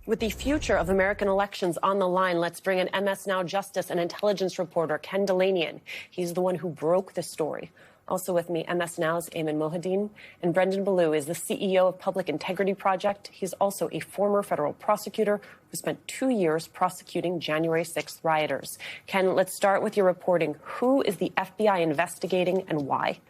With the future of American elections on the line, let's bring in MS Now Justice and intelligence reporter Ken Dilanian. He's the one who broke the story. Also with me, MS Now's Ayman Mohyeldin, and Brendan Ballou is the CEO of Public Integrity Project. He's also a former federal prosecutor who spent 2 years prosecuting January 6th rioters. Ken, let's start with your reporting. Who is the FBI investigating and why?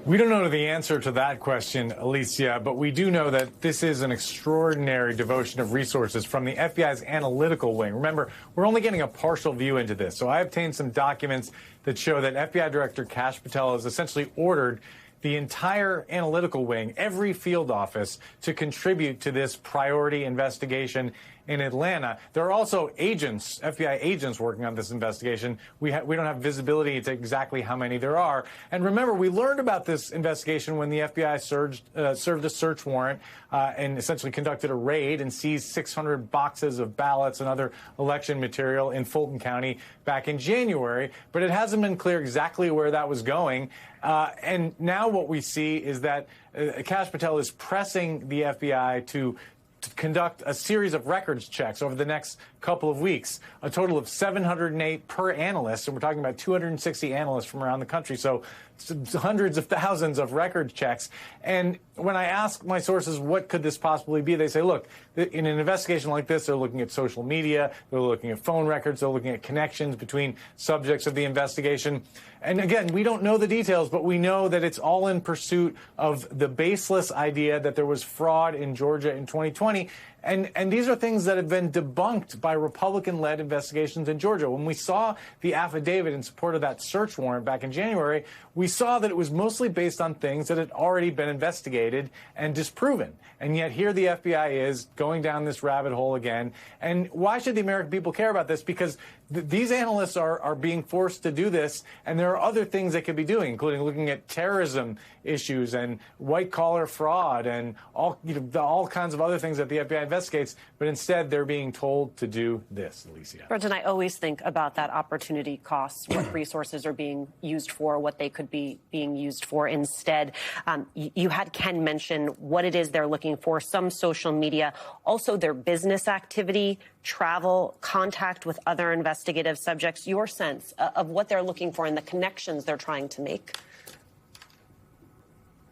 We don't know the answer to that question, Alicia, but we do know that this is an extraordinary devotion of resources from the FBI's analytical wing. Remember, we're only getting a partial view into this. So I obtained some documents that show that FBI Director Kash Patel has essentially ordered the entire analytical wing, every field office, to contribute to this priority investigation in Atlanta. There are also agents, FBI agents, working on this investigation. We don't have visibility into exactly how many there are. And remember, we learned about this investigation when the FBI served a search warrant and essentially conducted a raid and seized 600 boxes of ballots and other election material in Fulton County back in January. But it hasn't been clear exactly where that was going. And now what we see is that Kash Patel is pressing the FBI to conduct a series of records checks over the next couple of weeks, a total of 708 per analyst. And we're talking about 260 analysts from around the country. So hundreds of thousands of record checks. And when I ask my sources, what could this possibly be? They say, look, in an investigation like this, they're looking at social media, they're looking at phone records, they're looking at connections between subjects of the investigation. And again, we don't know the details, but we know that it's all in pursuit of the baseless idea that there was fraud in Georgia in 2020. And these are things that have been debunked by Republican-led investigations in Georgia. When we saw the affidavit in support of that search warrant back in January, we saw that it was mostly based on things that had already been investigated and disproven. And yet here the FBI is going down this rabbit hole again. And why should the American people care about this? Because these analysts are being forced to do this, and there are other things they could be doing, including looking at terrorism issues and white-collar fraud and all kinds of other things that the FBI investigates, but instead they're being told to do this, Alicia. Brendan, I always think about that opportunity costs, what resources are being used for, what they could be being used for instead. You had Ken mention what it is they're looking for, some social media, also their business activity, travel, contact with other investigative subjects. Your sense of what they're looking for and the connections they're trying to make?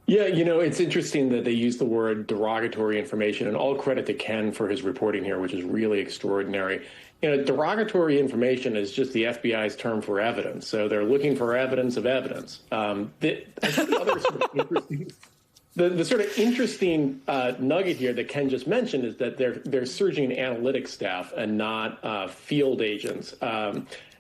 Yeah, it's interesting that they use the word derogatory information, and all credit to Ken for his reporting here, which is really extraordinary. Derogatory information is just the FBI's term for evidence. So they're looking for evidence of evidence. The sort of interesting nugget here that Ken just mentioned is that they're surging analytics staff and not field agents.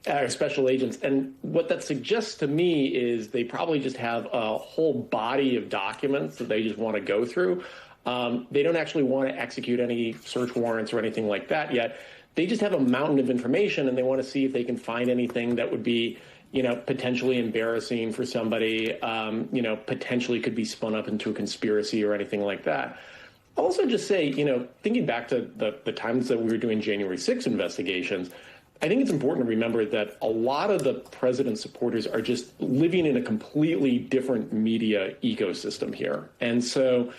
Or special agents. And what that suggests to me is they probably just have a whole body of documents that they just want to go through. They don't actually want to execute any search warrants or anything like that yet. They just have a mountain of information, and they want to see if they can find anything that would be, potentially embarrassing for somebody, potentially could be spun up into a conspiracy or anything like that. I'll also just say, thinking back to the times that we were doing January 6th investigations, I think it's important to remember that a lot of the president's supporters are just living in a completely different media ecosystem here. And so,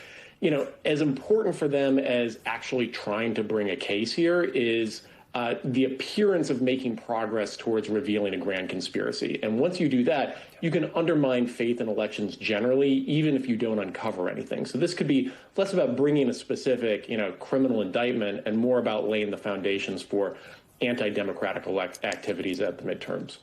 as important for them as actually trying to bring a case here is the appearance of making progress towards revealing a grand conspiracy. And once you do that, you can undermine faith in elections generally, even if you don't uncover anything. So this could be less about bringing a specific, criminal indictment and more about laying the foundations for anti-democratic activities at the midterms.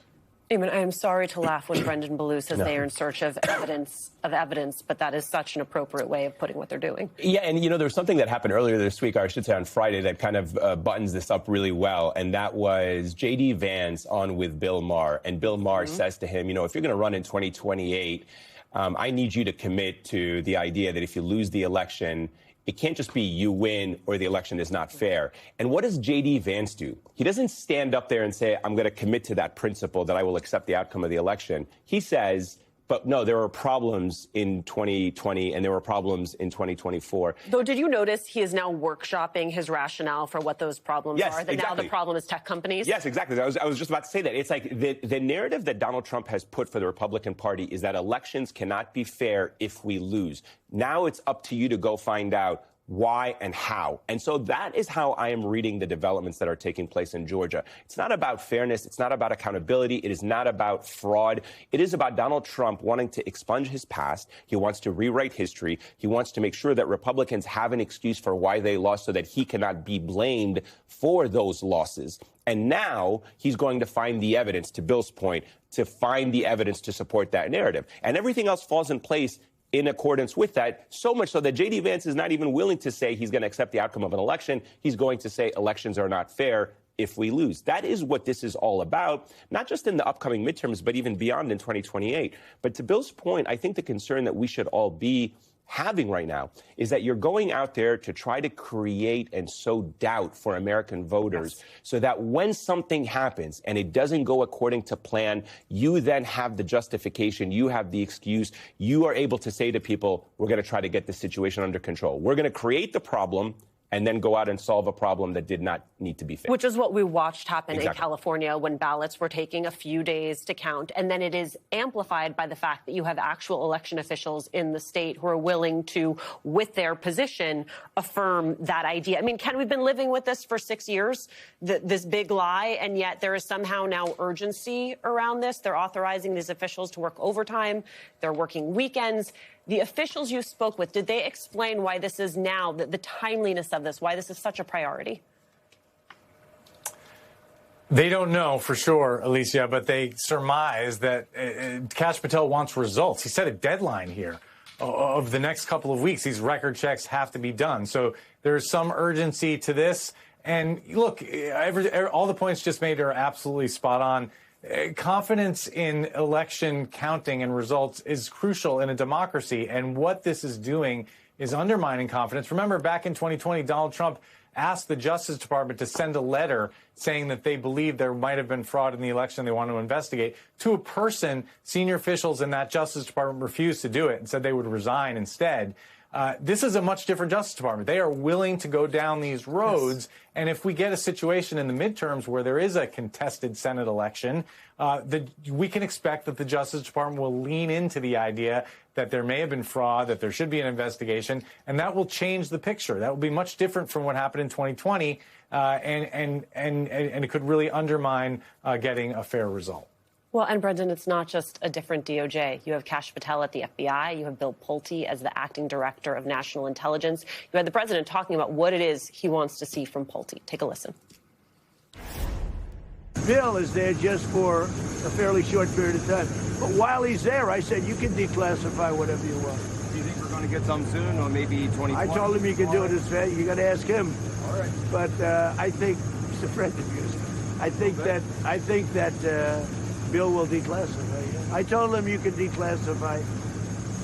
Ayman, I am sorry to laugh when Brendan Ballou says they are in search of evidence, but that is such an appropriate way of putting what they're doing. Yeah, and there was something that happened earlier this week, or I should say on Friday, that kind of buttons this up really well, and that was J.D. Vance on with Bill Maher, and Bill Maher says to him, if you're going to run in 2028, I need you to commit to the idea that if you lose the election, it can't just be you win or the election is not fair. And what does J.D. Vance do? He doesn't stand up there and say, I'm going to commit to that principle that I will accept the outcome of the election. He says, but no, there are problems in 2020 and there were problems in 2024. Though, did you notice he is now workshopping his rationale for what those problems are? That exactly. Now the problem is tech companies? Yes, exactly. I was just about to say that. It's like the narrative that Donald Trump has put for the Republican Party is that elections cannot be fair if we lose. Now it's up to you to go find out why, and how. And so that is how I am reading the developments that are taking place in Georgia. It's not about fairness. It's not about accountability. It is not about fraud. It is about Donald Trump wanting to expunge his past. He wants to rewrite history. He wants to make sure that Republicans have an excuse for why they lost so that he cannot be blamed for those losses. And now he's going to find the evidence, to Bill's point, to find the evidence to support that narrative. And everything else falls in place in accordance with that, so much so that J.D. Vance is not even willing to say he's going to accept the outcome of an election. He's going to say elections are not fair if we lose. That is what this is all about, not just in the upcoming midterms, but even beyond in 2028. But to Bill's point, I think the concern that we should all be having right now is that you're going out there to try to create and sow doubt for American voters so that when something happens and it doesn't go according to plan, you then have the justification, you have the excuse, you are able to say to people, we're going to try to get the situation under control. We're going to create the problem and then go out and solve a problem that did not need to be fixed. Which is what we watched happen in California when ballots were taking a few days to count. And then it is amplified by the fact that you have actual election officials in the state who are willing to, with their position, affirm that idea. I mean, Ken, we've been living with this for 6 years, this big lie, and yet there is somehow now urgency around this. They're authorizing these officials to work overtime. They're working weekends. The officials you spoke with, did they explain why this is now, the timeliness of this, why this is such a priority? They don't know for sure, Alicia, but they surmise that Kash Patel wants results. He set a deadline here of the next couple of weeks. These record checks have to be done. So there's some urgency to this. And look, all the points just made are absolutely spot on. Confidence in election counting and results is crucial in a democracy. And what this is doing is undermining confidence. Remember, back in 2020, Donald Trump asked the Justice Department to send a letter saying that they believe there might have been fraud in the election they want to investigate to a person. Senior officials in that Justice Department refused to do it and said they would resign instead. This is a much different Justice Department. They are willing to go down these roads. Yes. And if we get a situation in the midterms where there is a contested Senate election, we can expect that the Justice Department will lean into the idea that there may have been fraud, that there should be an investigation, and that will change the picture. That will be much different from what happened in 2020, and it could really undermine getting a fair result. Well, and Brendan, it's not just a different DOJ. You have Kash Patel at the FBI. You have Bill Pulte as the acting director of national intelligence. You had the president talking about what it is he wants to see from Pulte. Take a listen. Bill is there just for a fairly short period of time. But while he's there, I said, you can declassify whatever you want. Do you think we're going to get some soon, or maybe 2020? I told him you can do it as fast. You got to ask him. All right. But I think, Mr. Fred, I think that Bill will declassify. I told him you can declassify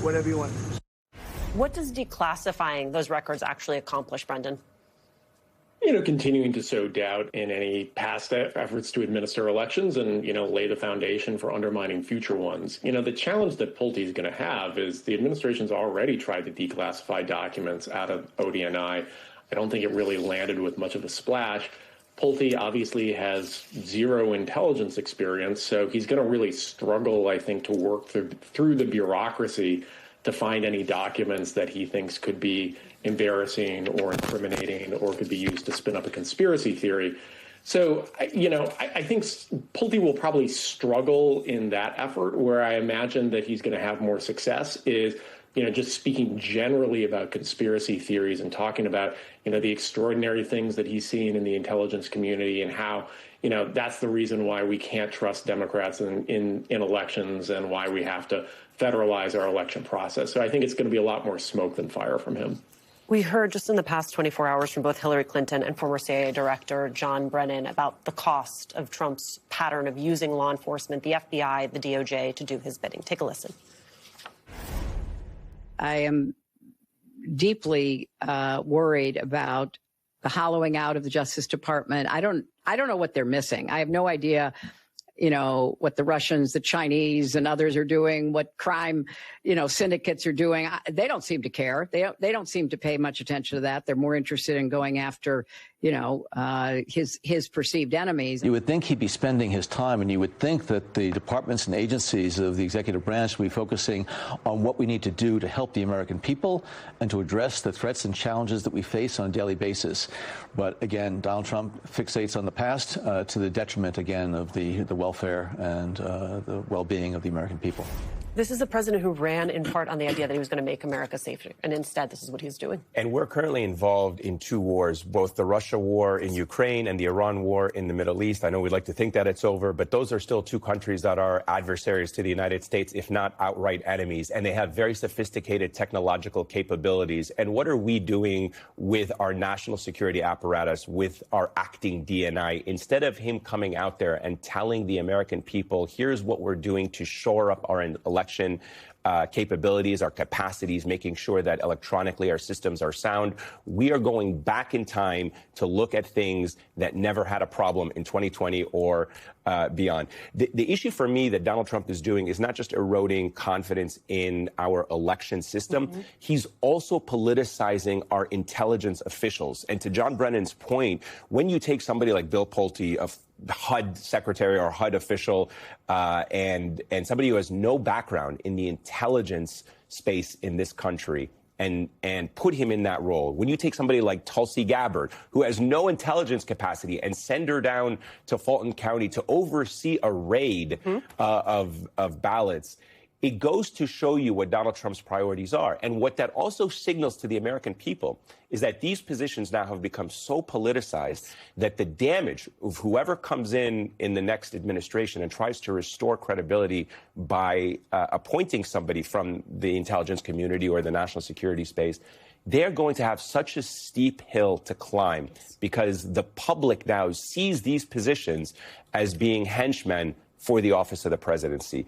whatever you want. What does declassifying those records actually accomplish, Brendan? Continuing to sow doubt in any past efforts to administer elections and, lay the foundation for undermining future ones. The challenge that Pulte is going to have is the administration's already tried to declassify documents out of ODNI. I don't think it really landed with much of a splash. Pulte obviously has zero intelligence experience, so he's going to really struggle, I think, to work through the bureaucracy to find any documents that he thinks could be embarrassing or incriminating or could be used to spin up a conspiracy theory. So, I think Pulte will probably struggle in that effort. Where I imagine that he's going to have more success is, just speaking generally about conspiracy theories and talking about, the extraordinary things that he's seen in the intelligence community and how, that's the reason why we can't trust Democrats in elections and why we have to federalize our election process. So I think it's going to be a lot more smoke than fire from him. We heard just in the past 24 hours from both Hillary Clinton and former CIA Director John Brennan about the cost of Trump's pattern of using law enforcement, the FBI, the DOJ, to do his bidding. Take a listen. I am deeply worried about the hollowing out of the Justice Department. I don't know what they're missing. I have no idea. what the Russians, the Chinese, and others are doing, what crime, syndicates are doing. They don't seem to care. They don't seem to pay much attention to that. They're more interested in going after, his perceived enemies. You would think he'd be spending his time, and you would think that the departments and agencies of the executive branch would be focusing on what we need to do to help the American people and to address the threats and challenges that we face on a daily basis. But again, Donald Trump fixates on the past to the detriment, again, of the welfare and the well-being of the American people. This is a president who ran in part on the idea that he was going to make America safer, and instead this is what he's doing. And we're currently involved in two wars, both the Russia war in Ukraine and the Iran war in the Middle East. I know we'd like to think that it's over, but those are still two countries that are adversaries to the United States, if not outright enemies, and they have very sophisticated technological capabilities. And what are we doing with our national security apparatus, with our acting DNI? Instead of him coming out there and telling the American people, here's what we're doing to shore up our election capabilities, our capacities, making sure that electronically our systems are sound. We are going back in time to look at things that never had a problem in 2020 or beyond. The issue for me that Donald Trump is doing is not just eroding confidence in our election system. Mm-hmm. He's also politicizing our intelligence officials. And to John Brennan's point, when you take somebody like Bill Pulte, a HUD secretary or HUD official, and somebody who has no background in the intelligence space in this country, and put him in that role. When you take somebody like Tulsi Gabbard, who has no intelligence capacity, and send her down to Fulton County to oversee a raid of ballots, it goes to show you what Donald Trump's priorities are. And what that also signals to the American people is that these positions now have become so politicized that the damage of whoever comes in the next administration and tries to restore credibility by appointing somebody from the intelligence community or the national security space, they're going to have such a steep hill to climb because the public now sees these positions as being henchmen for the office of the presidency.